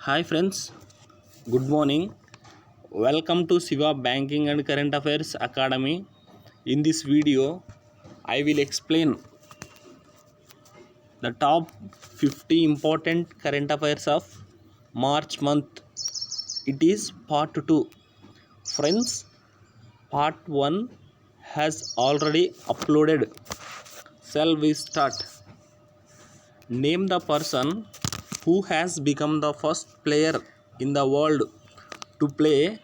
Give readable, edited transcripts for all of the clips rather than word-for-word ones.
Hi friends, good morning. Welcome to Siva Banking and Current Affairs Academy. In this video, I will explain the top 50 important current affairs of March month. It is part 2. Friends, part 1 has already uploaded. Shall we start? Name the person who has become the first player in the world to play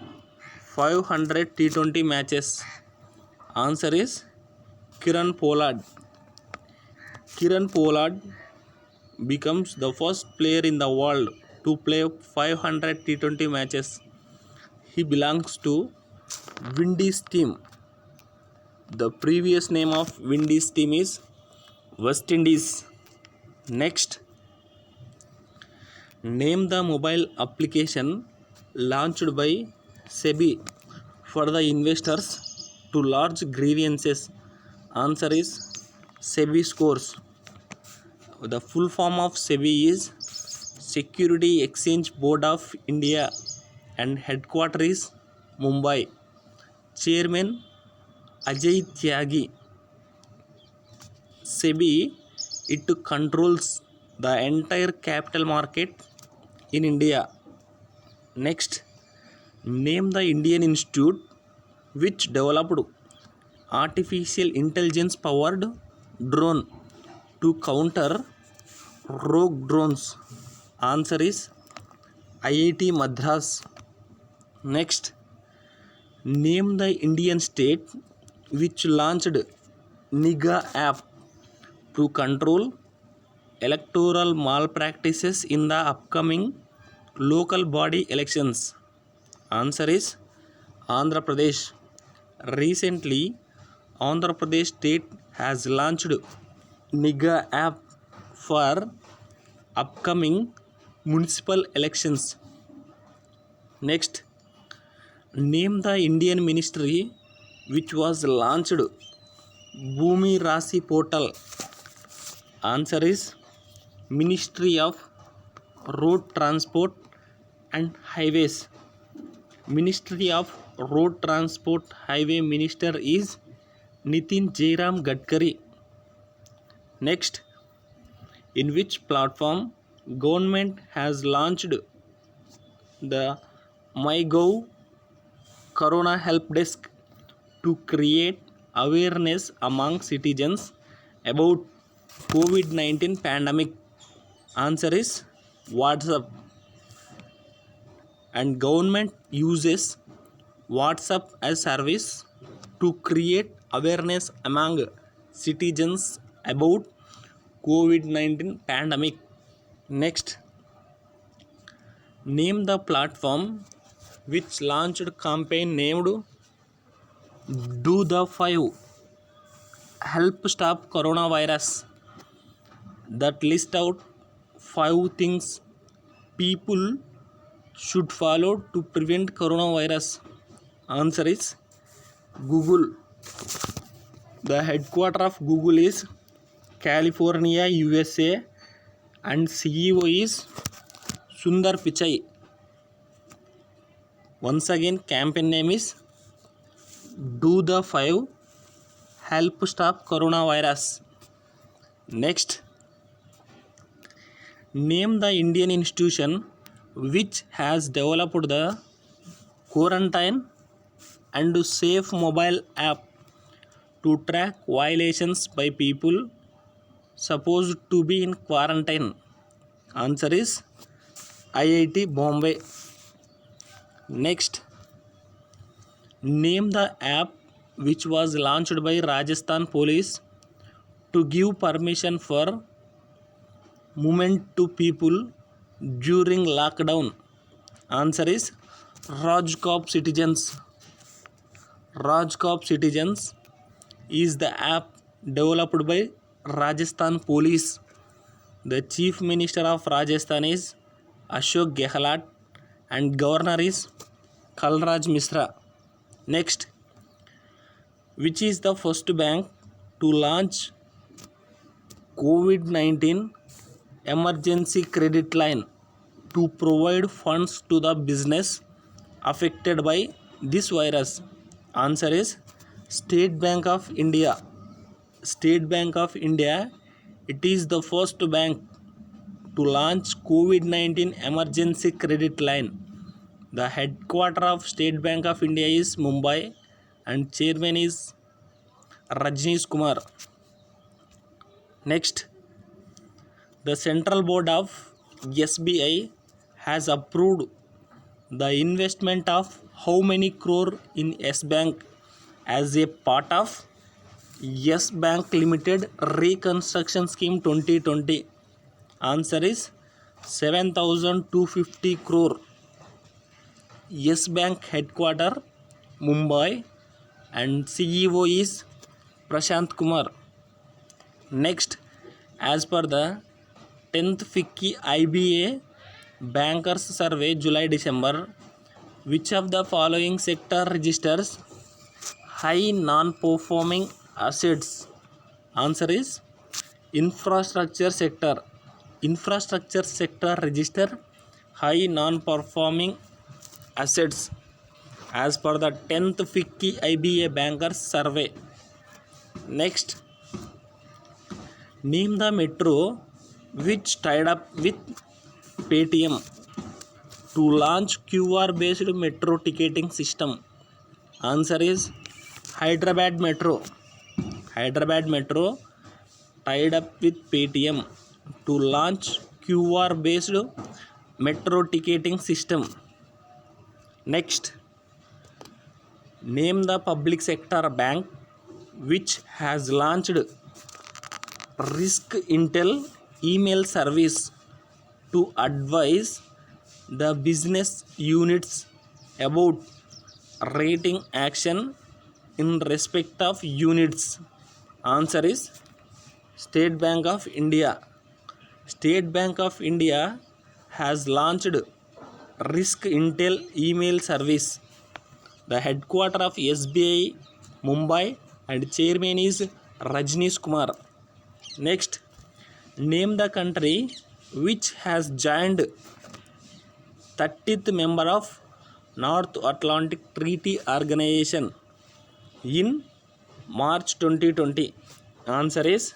500 T20 matches. Answer is Kieron Pollard. Kieron Pollard becomes the first player in the world to play 500 T20 matches. He belongs to Windies team. The previous name of Windies team is West Indies. Next, name the mobile application launched by SEBI for the investors to lodge grievances. Answer is SEBI Scores. The full form of SEBI is Security Exchange Board of India and headquarters is Mumbai. Chairman Ajay Tyagi. SEBI, it controls the entire capital market in India. Next, name the Indian institute which developed artificial intelligence powered drone to counter rogue drones. Answer is IIT Madras. Next, name the Indian state which launched Niga app to control electoral malpractices in the upcoming local body elections. Answer is Andhra Pradesh. Recently, Andhra Pradesh state has launched Niga app for upcoming municipal elections. Next, name the Indian ministry which was launched Bhumi Rasi portal. Answer is Ministry of Road Transport and Highways. Ministry of Road Transport Highway Minister is Nitin Jairam Gadkari. Next, in which platform government has launched the MyGov Corona Help Desk to create awareness among citizens about COVID-19 pandemic. Answer is WhatsApp. And government uses WhatsApp as service to create awareness among citizens about COVID-19 pandemic. Next, name the platform which launched campaign named Do the 5 Help Stop Coronavirus that list out 5 things people should follow to prevent coronavirus. Answer is Google. The headquarters of Google is California, USA, and CEO is Sundar Pichai. Once again, campaign name is Do the 5 Help Stop Coronavirus. Next, name the Indian institution which has developed the quarantine and safe mobile app to track violations by people supposed to be in quarantine. Answer is IIT Bombay. Next, name the app which was launched by Rajasthan Police to give permission for movement to people during lockdown. Answer is Rajcop Citizens. Rajcop Citizens is the app developed by Rajasthan Police. The Chief Minister of Rajasthan is Ashok Gehlot and Governor is Kalraj Misra. Next, which is the first bank to launch COVID-19 emergency credit line to provide funds to the business affected by this virus? Answer is State Bank of India. State Bank of India, it is the first bank to launch COVID-19 emergency credit line. The headquarter of State Bank of India is Mumbai and chairman is Rajneesh Kumar. Next, the Central Board of SBI has approved the investment of how many crore in S Bank as a part of Yes Bank Limited Reconstruction Scheme 2020. Answer is 7,250 crore. Yes Bank headquarter Mumbai and CEO is Prashant Kumar. Next, as per the 10th FICCI IBA Bankers Survey July-December, which of the following sector registers high non-performing assets? Answer is infrastructure sector. Infrastructure sector register high non-performing assets as per the 10th FICCI IBA Bankers Survey. Next, name the metro which tied up with Paytm to launch QR based metro ticketing system. Answer is Hyderabad Metro. Hyderabad Metro tied up with Paytm to launch QR based metro ticketing system. Next, name the public sector bank which has launched Risk Intel email service to advise the business units about rating action in respect of units. Answer is State Bank of India. State Bank of India has launched Risk Intel email service. The headquarter of SBI Mumbai and chairman is Rajneesh Kumar. Next, name the country which has joined 30th member of North Atlantic Treaty Organization in March 2020. Answer is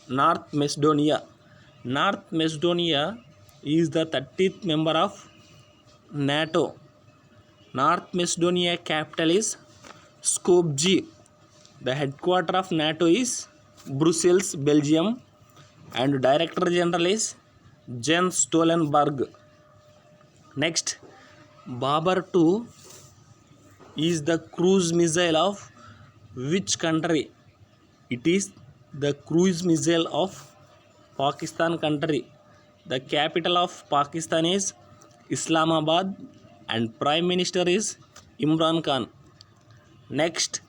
North Macedonia. North Macedonia is the 30th member of NATO. North Macedonia capital is Skopje. The headquarter of NATO is Brussels, Belgium, and Director General is Jens Stoltenberg. Next, Babur 2 is the cruise missile of which country? It is the cruise missile of Pakistan country. The capital of Pakistan is Islamabad and Prime Minister is Imran Khan. Next,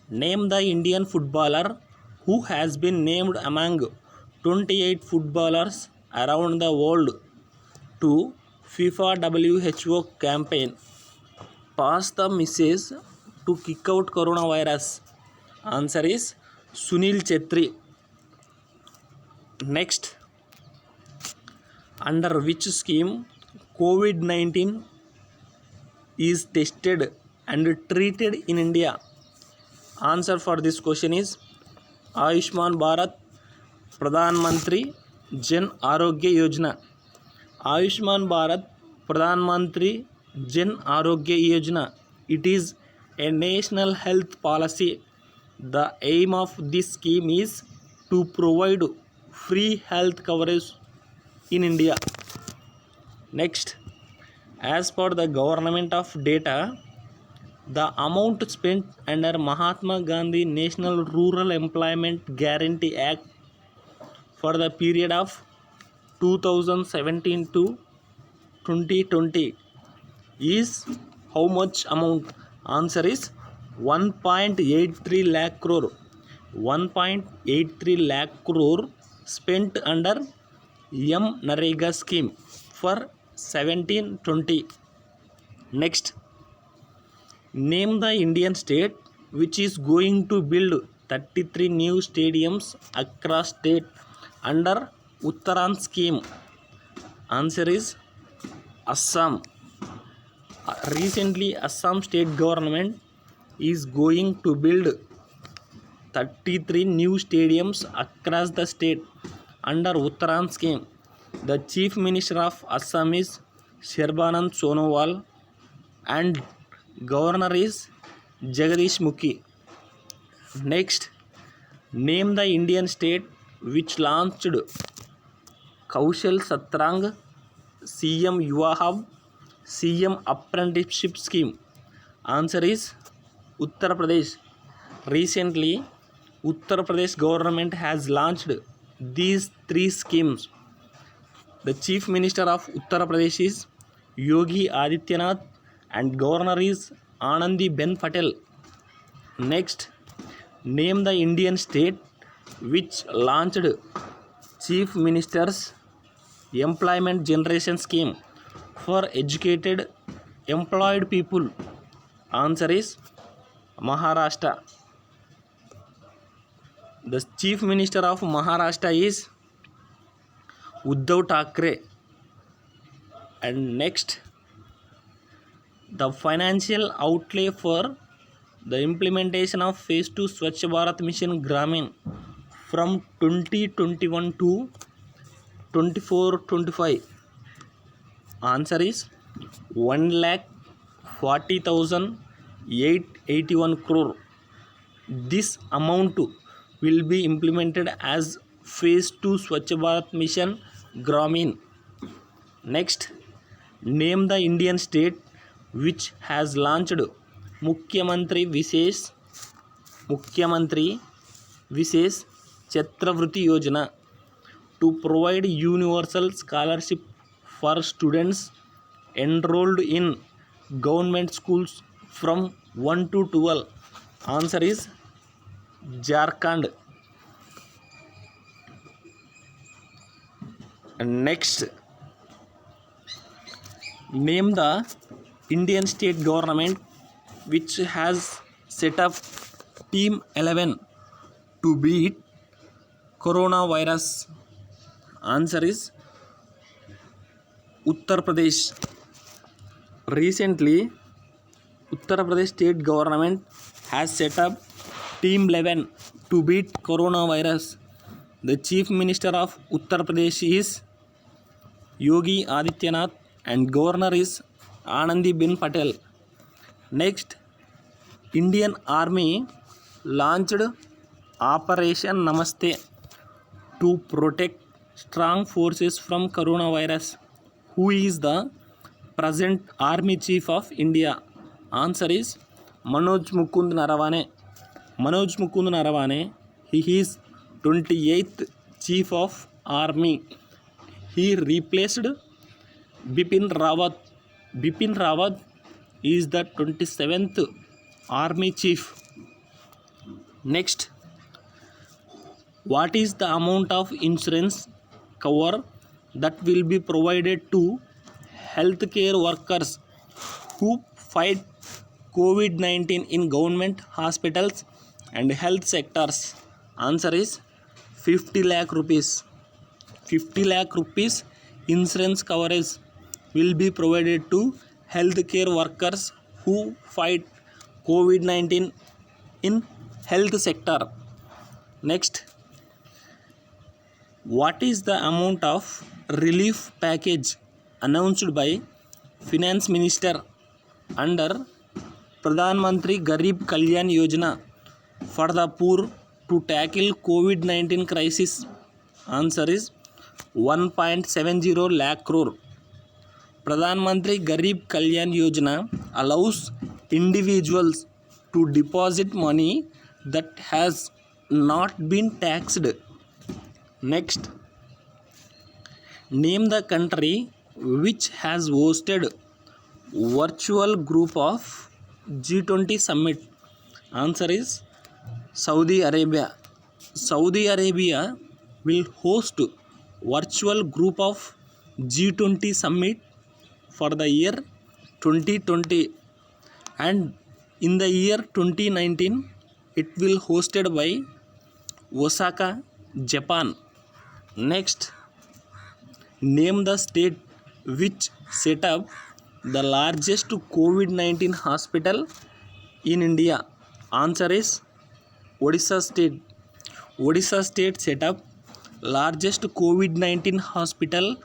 name the Indian footballer who has been named among 28 footballers around the world to FIFA WHO campaign. Pass the message to kick out coronavirus. Answer is Sunil Chetri. Next, under which scheme COVID-19 is tested and treated in India? Answer for this question is Ayushman Bharat Pradhan Mantri Jan Arogya Yojana. Ayushman Bharat Pradhan Mantri Jan Arogya Yojana. It is a national health policy. The aim of this scheme is to provide free health coverage in India. Next, as per the government of data, the amount spent under Mahatma Gandhi National Rural Employment Guarantee Act for the period of 2017 to 2020 is how much amount? Answer is 1.83 lakh crore. 1.83 lakh crore spent under M Narega scheme for 17-20. Next, name the Indian state which is going to build 33 new stadiums across state under Uttaran scheme. Answer is Assam. Recently, Assam state government is going to build 33 new stadiums across the state under Uttaran scheme. The Chief Minister of Assam is Sarbanand Sonowal and Governor is Jagadish Mukhi. Next, name the Indian state which launched Kaushal Satrang, CM Yuva Hub, CM Apprenticeship Scheme. Answer is Uttar Pradesh. Recently, Uttar Pradesh government has launched these three schemes. The Chief Minister of Uttar Pradesh is Yogi Adityanath and Governor is Anandiben Patel. Next, name the Indian state which launched Chief Minister's Employment Generation Scheme for educated employed people. Answer is Maharashtra. The Chief Minister of Maharashtra is Uddhav Thackeray. And next, the financial outlay for the implementation of Phase 2 Swachh Bharat Mission Gramin from 2021 to 24-25. Answer is 1,40,881 crore. This amount will be implemented as Phase 2 Swachh Bharat Mission Gramin. Next, name the Indian state which has launched Mukhyamantri Vishesh Chhatravruti Yojana to provide universal scholarship for students enrolled in government schools from 1 to 12. Answer is Jharkhand. And next, name the Indian state government which has set up Team 11 to beat coronavirus. Answer is Uttar Pradesh. Recently, Uttar Pradesh state government has set up Team 11 to beat coronavirus. The Chief Minister of Uttar Pradesh is Yogi Adityanath and Governor is Anandiben Patel. Next, Indian Army launched Operation Namaste to protect strong forces from coronavirus. Who is the present Army Chief of India? Answer is Manoj Mukund Narawane. Manoj Mukund Narawane, he is 28th Chief of Army. He replaced Bipin Rawat. Bipin Rawat is the 27th Army Chief. Next, what is the amount of insurance cover that will be provided to healthcare workers who fight COVID-19 in government hospitals and health sectors? Answer is 50 lakh rupees. 50 lakh rupees insurance coverage will be provided to healthcare workers who fight COVID-19 in health sector. Next, what is the amount of relief package announced by Finance Minister under Pradhan Mantri Garib Kalyan Yojana for the poor to tackle COVID-19 crisis? Answer is 1.70 lakh crore. Pradhan Mantri Garib Kalyan Yojana allows individuals to deposit money that has not been taxed. Next, name the country which has hosted virtual group of G20 summit. Answer is Saudi Arabia. Saudi Arabia will host virtual group of G20 summit for the year 2020, and in the year 2019 it will hosted by Osaka, Japan. Next, name the state which set up the largest COVID-19 hospital in India? Answer is Odisha state. Odisha state set up largest COVID-19 hospital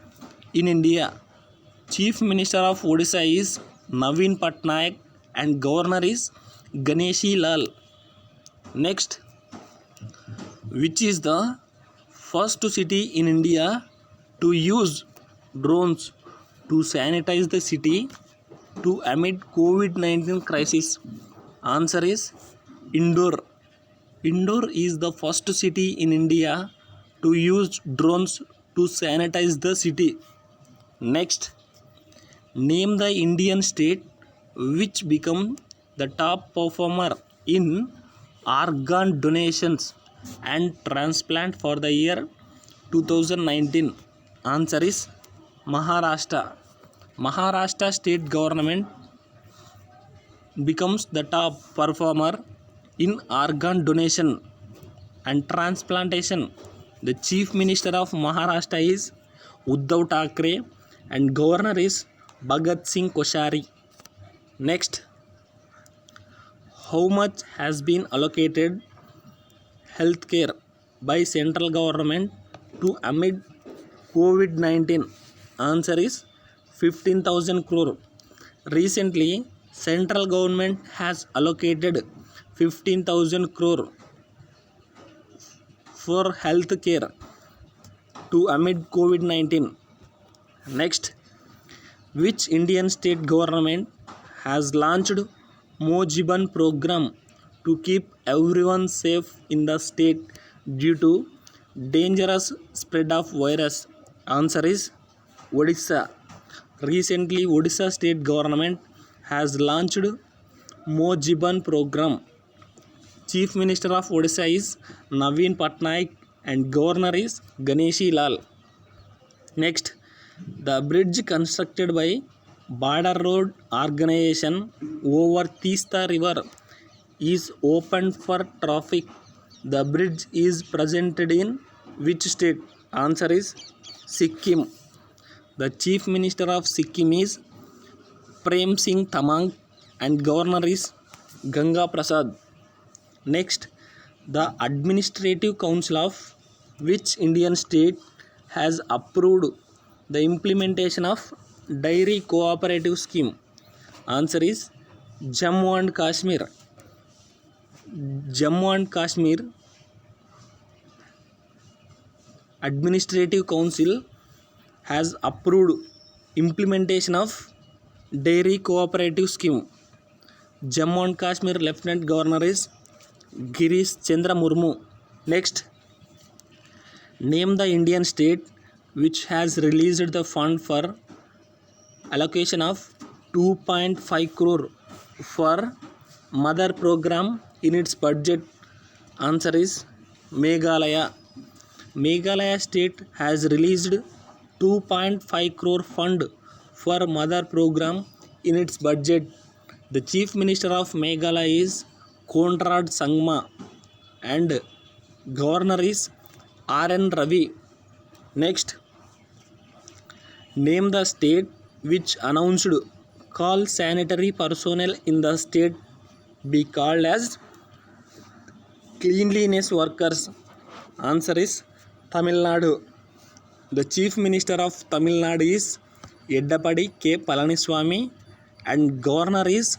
in India. Chief Minister of Odisha is Naveen Patnaik and Governor is Ganeshi Lal. Next, which is the first city in India to use drones to sanitize the city to amid COVID-19 crisis? Answer is Indore. Indore is the first city in India to use drones to sanitize the city. Next, name the Indian state which become the top performer in organ donations and transplant for the year 2019. Answer is Maharashtra. Maharashtra state government becomes the top performer in organ donation and transplantation. The Chief Minister of Maharashtra is Uddhav Thackeray and Governor is Bhagat Singh Koshari. Next, how much has been allocated healthcare by central government to amid COVID-19? Answer is 15,000 crore. Recently, central government has allocated 15,000 crore for health care to amid COVID-19. Next, which Indian state government has launched Mo Jeevan program to keep everyone safe in the state due to dangerous spread of virus? Answer is Odisha. Recently, Odisha state government has launched Mo Jeevan program. Chief Minister of Odisha is Naveen Patnaik and Governor is Ganeshi Lal. Next, the bridge constructed by Border Road Organization over Teesta River is open for traffic. The bridge is presented in which state? Answer is Sikkim. The Chief Minister of Sikkim is Prem Singh Tamang and Governor is Ganga Prasad. Next, the Administrative Council of which Indian state has approved the implementation of Dairy Cooperative Scheme? Answer is Jammu and Kashmir. Jammu and Kashmir Administrative Council has approved implementation of Dairy Cooperative Scheme. Jammu and Kashmir Lieutenant Governor is Girish Chandra Murmu. Next, name the Indian state which has released the fund for allocation of 2.5 crore for mother program in its budget. Answer is Meghalaya. Meghalaya state has released 2.5 crore fund for mother program in its budget. The Chief Minister of Meghalaya is Konrad Sangma and Governor is R.N. Ravi. Next, name the state which announced call sanitary personnel in the state be called as cleanliness workers. Answer is Tamil Nadu. The Chief Minister of Tamil Nadu is Yeddapadi K. Palaniswamy and Governor is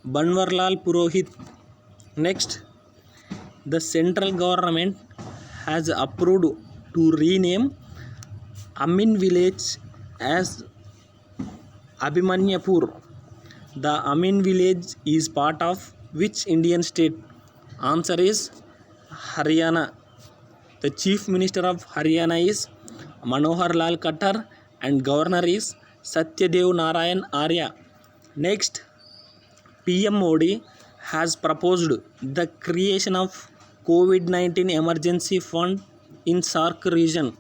Banwarlal Purohit. Next, the central government has approved to rename Amin village as Abhimanyapur. The Amin village is part of which Indian state? Answer is Haryana. The Chief Minister of Haryana is Manohar Lal Khattar and Governor is Satyadev Narayan Arya. Next, PM Modi has proposed the creation of COVID-19 emergency fund in SAARC region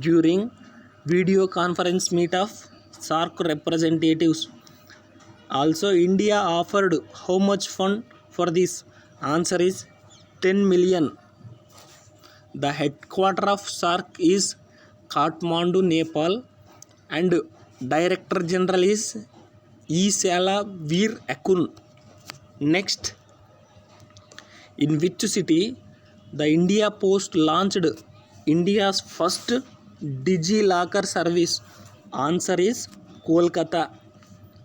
during video conference meet of SAARC representatives. Also, India offered how much fund for this? Answer is 10 million. The headquarter of SAARC is Kathmandu, Nepal, and Director General is E. Sala Veer Akun. Next, in which city the India Post launched India's first DigiLocker service? Answer is Kolkata.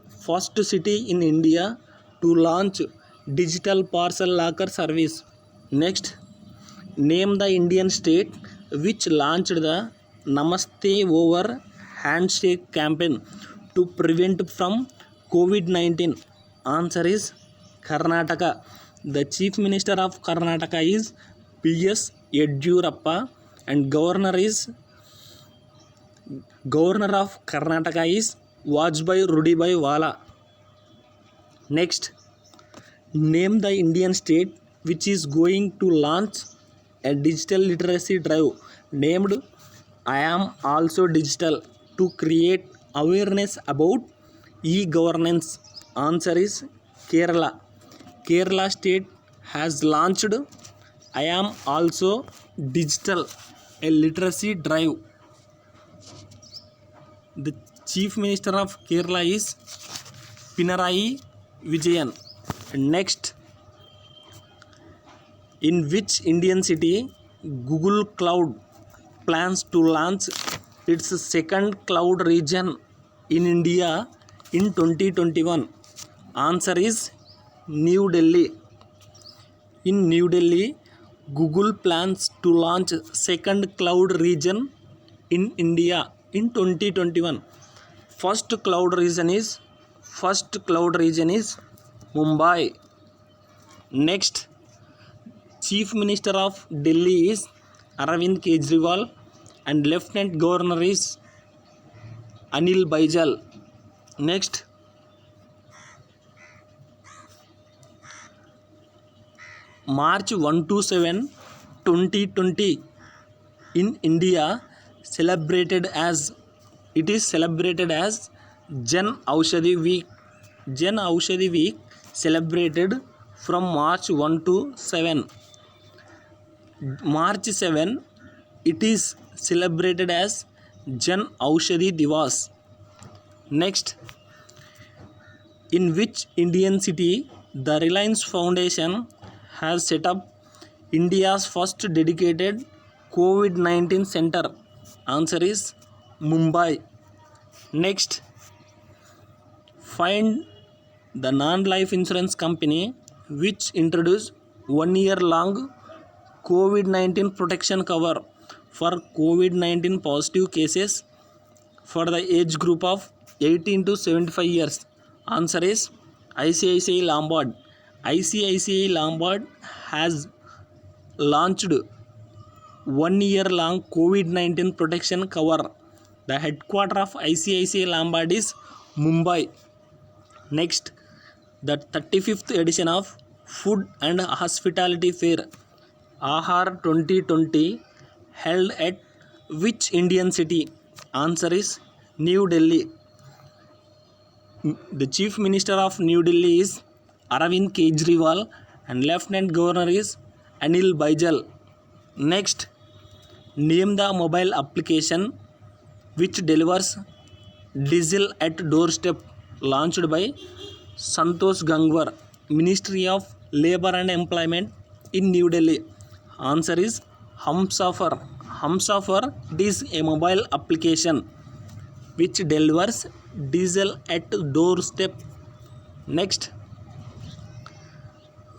First city in India to launch digital parcel locker service. Next, name the Indian state which launched the Namaste over handshake campaign to prevent from COVID-19. Answer is Karnataka. The Chief Minister of Karnataka is P.S. Yediyurappa and Governor of Karnataka is Vajpayee Rudibhai Wala. Next, name the Indian state which is going to launch a digital literacy drive named I Am Also Digital to create awareness about e-governance. Answer is Kerala. Kerala state has launched I Am Also Digital, a literacy drive. The Chief Minister of Kerala is Pinarayi Vijayan. Next, in which Indian city Google Cloud plans to launch its second cloud region in India in 2021? Answer is New Delhi. In New Delhi, Google plans to launch second cloud region in India in 2021. First cloud region is Mumbai. Next, Chief Minister of Delhi is Arvind Kejriwal and Lieutenant Governor is Anil Baijal. Next, March 1 to 7, 2020 in India celebrated as Jan Aushadhi Week. Jan Aushadhi Week celebrated from March 1 to 7. March 7 it is celebrated as Jan Aushadhi Divas. Next, in which Indian city the Reliance Foundation has set up India's first dedicated COVID-19 center? Answer is Mumbai. Next, find the non-life insurance company which introduced 1 year long COVID-19 protection cover for COVID-19 positive cases for the age group of 18 to 75 years. Answer is ICICI Lombard. ICICI Lombard has launched 1 year long COVID-19 protection cover. The headquarters of ICICI Lombard is Mumbai. Next, the 35th edition of Food and Hospitality Fair Ahar 2020 held at which Indian city? Answer is New Delhi. The Chief Minister of New Delhi is Arvind Kejriwal and Lieutenant Governor is Anil Baijal. Next, name the mobile application which delivers diesel at doorstep, launched by Santosh Gangwar, Ministry of Labour and Employment in New Delhi. Answer is Humsafar. Humsafar is a mobile application which delivers diesel at doorstep. Next,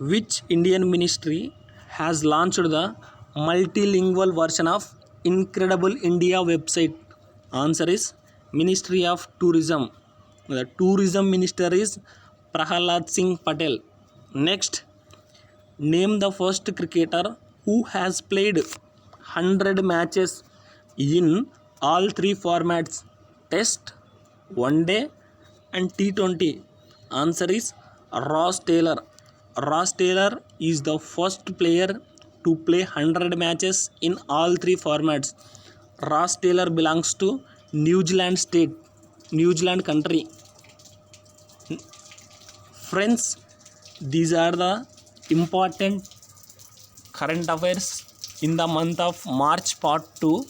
which Indian ministry has launched the multilingual version of Incredible India website? Answer is Ministry of Tourism. The tourism minister is Prahalad Singh Patel. Next, name the first cricketer who has played 100 matches in all three formats: Test, One Day and T20. Answer is Ross Taylor. Ross Taylor is the first player to play 100 matches in all three formats. Ross Taylor belongs to New Zealand country. Friends, these are the important current affairs in the month of March part 2.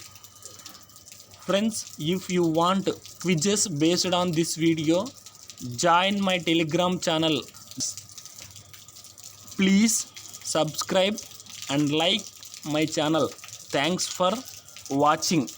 Friends, if you want quizzes based on this video. Join my Telegram channel. Please subscribe and like my channel. Thanks for watching.